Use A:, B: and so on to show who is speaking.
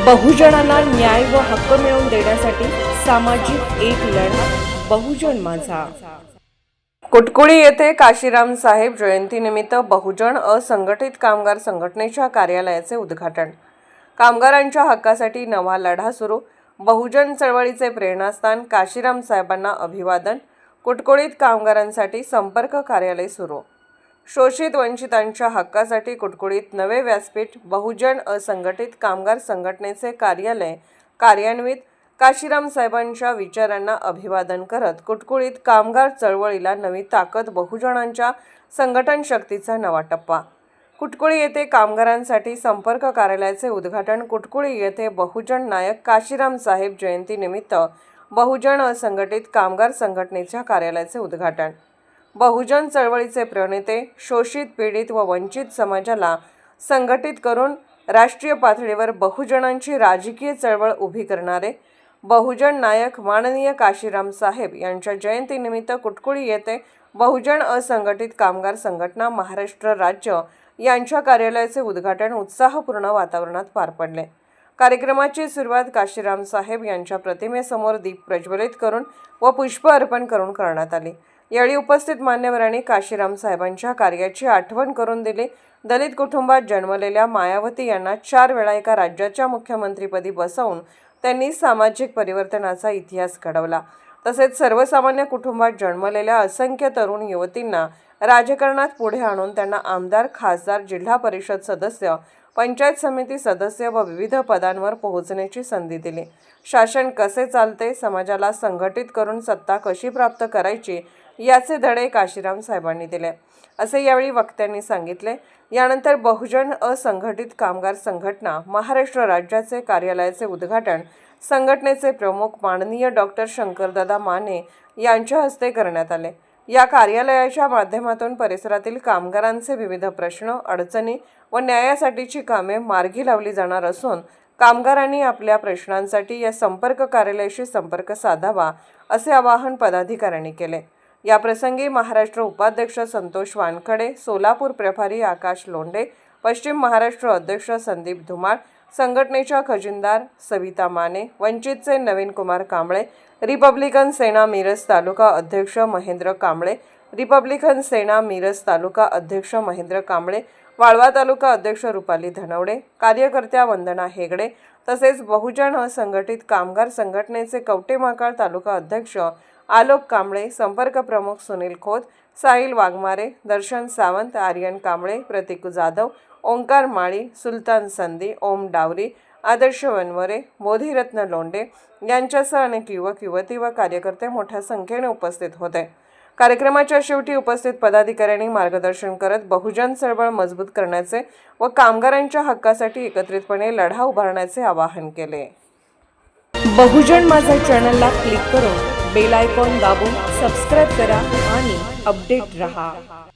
A: बहुजनांना न्याय व हक्क मिळवून देण्यासाठी सामाजिक एक लढा बहुजन माझा। कुटकुळी येथे काशीराम साहेब जयंतीनिमित्त बहुजन असंघटित कामगार संघटनेच्या कार्यालयाचे उद्घाटन। कामगारांच्या हक्कासाठी नवा लढा सुरू। बहुजन चळवळीचे प्रेरणास्थान काशीराम साहेबांना अभिवादन। कुटकुळीत कामगारांसाठी संपर्क कार्यालय सुरू। शोषित वंचितांच्या हक्कासाठी कुटकुळीत नवे व्यासपीठ। बहुजन असंघटित कामगार संघटनेचे कार्यालय कार्यान्वित। काशीराम साहेबांच्या विचारांना अभिवादन करत कुटकुळीत कामगार चळवळीला नवी ताकद। बहुजनांच्या संघटन शक्तीचा नवा टप्पा। कुटकुळी येथे कामगारांसाठी संपर्क कार्यालयाचे उद्घाटन। कुटकुळी येथे बहुजन नायक काशीराम साहेब जयंतीनिमित्त बहुजन असंघटित कामगार संघटनेच्या कार्यालयाचे उद्घाटन। बहुजन चळवळीचे प्रणेते, शोषित, पीडित व वंचित समाजाला संघटित करून राष्ट्रीय पातळीवर बहुजनांची राजकीय चळवळ उभी करणारे बहुजन नायक माननीय काशीराम साहेब यांच्या जयंतीनिमित्त कुटकुळी येथे बहुजन असंघटित कामगार संघटना महाराष्ट्र राज्य यांच्या कार्यालयाचे उद्घाटन उत्साहपूर्ण वातावरणात पार पडले। कार्यक्रमाची सुरुवात काशीराम साहेब यांच्या प्रतिमेसमोर दीप प्रज्वलित करून व पुष्प अर्पण करून करण्यात आली। यावेळी उपस्थित मान्यवरांनी काशीराम साहेबांच्या कार्याची आठवण करून दिली। दलित कुटुंबात जन्मलेल्या मायावती यांना 4 वेळा एका राज्याच्या मुख्यमंत्रीपदी बसवून त्यांनी सामाजिक परिवर्तनाचा इतिहास घडवला। तसेच सर्वसामान्य कुटुंबात जन्मलेल्या असंख्य तरुण युवतींना राजकारणात पुढे आणून त्यांना आमदार, खासदार, जिल्हा परिषद सदस्य, पंचायत समिती सदस्य व विविध पदांवर पोहोचण्याची संधी दिली। शासन कसे चालते, समाजाला संघटित करून सत्ता कशी प्राप्त करायची याचे धडे काशीराम साहेबांनी दिले, असे यावेळी वक्त्यांनी सांगितले। यानंतर बहुजन असंघटित कामगार संघटना महाराष्ट्र राज्याचे कार्यालयाचे उद्घाटन संघटनेचे प्रमुख माननीय डॉक्टर शंकरदादा माने यांच्या हस्ते करण्यात आले। या कार्यालयाच्या माध्यमातून परिसरातील कामगारांचे विविध प्रश्न, अडचणी व न्यायासाठीची कामे मार्गी लावली जाणार असून कामगारांनी आपल्या प्रश्नांसाठी या संपर्क कार्यालयाशी संपर्क साधावा, असे आवाहन पदाधिकाऱ्यांनी केले। या प्रसंगी महाराष्ट्र उपाध्यक्ष संतोष वानखडे, सोलापूर प्रभारी आकाश लोंढे, पश्चिम महाराष्ट्र अध्यक्ष संदीप धुमाळ, संघटनेच्या खजिनदार सविता माने, वंचितचे नवीन कुमार कांबळे, रिपब्लिकन सेना मिरज तालुका अध्यक्ष महेंद्र कांबळे, रिपब्लिकन सेना मिरज तालुका अध्यक्ष महेंद्र कांबळे, वाळवा तालुका अध्यक्ष रुपाली धनवडे, कार्यकर्त्या वंदना हेगडे, तसेच बहुजन असंघटित कामगार संघटनेचे कवटेमहाकाळ तालुका अध्यक्ष आलोक कांबळे, संपर्क प्रमुख सुनील खोत, साहिल वाघमारे, दर्शन सावंत, आर्यन कांबळे, प्रतीक जाधव, ओंकार माळी, सुलतान संधी, ओम डावरी, आदर्श वनवरे, मोधीरत्न लोंढे यांच्यासह अनेक युवक, युवती व कार्यकर्ते मोठ्या संख्येने उपस्थित होते। कार्यक्रमाच्या शेवटी उपस्थित पदाधिकाऱ्यांनी मार्गदर्शन करत बहुजन चळवळ मजबूत करण्याचे व कामगारांच्या हक्कासाठी एकत्रितपणे लढा उभारण्याचे आवाहन केले। बहुजन माझा चॅनलला क्लिक करून बेल आयकॉन दाबून सबस्क्राइब करा आणि अपडेट रहा।